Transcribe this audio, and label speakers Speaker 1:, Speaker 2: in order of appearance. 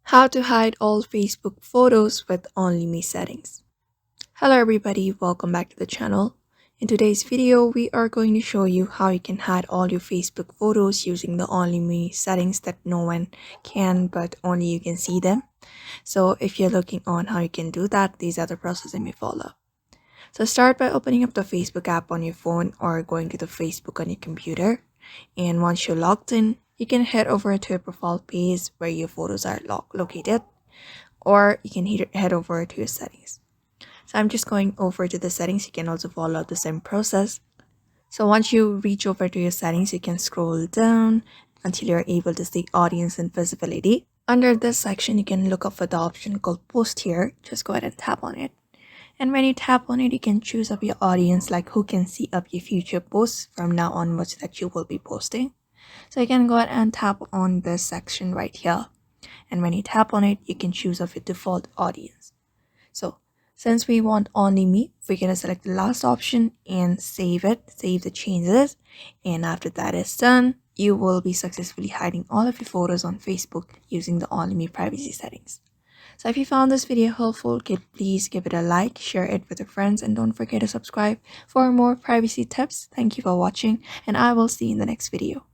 Speaker 1: How to hide all Facebook photos with Only Me settings. Hello everybody, welcome back to the channel. In today's video, we are going to show you how you can hide all your Facebook photos using the Only Me settings that no one can, but only you can see them. So if you're looking on how you can do that, these are the processes you may follow. So start by opening up the Facebook app on your phone or going to the Facebook on your computer. And once you're logged in, you can head over to your profile page where your photos are located, or you can head over to your settings. So I'm just going over to the settings. You can also follow the same process. So once you reach over to your settings, you can scroll down until you're able to see audience and visibility. Under this section, you can look up for the option called post here. Just go ahead and tap on it. And when you tap on it, you can choose up your audience, like who can see up your future posts from now onwards that you will be posting. So you can go ahead and tap on this section right here. And when you tap on it, you can choose up your default audience. So since we want only me, we're going to select the last option and save it, save the changes. And after that is done, you will be successfully hiding all of your photos on Facebook using the only me privacy settings. So if you found this video helpful, please give it a like, share it with your friends, and don't forget to subscribe for more privacy tips. Thank you for watching, and I will see you in the next video.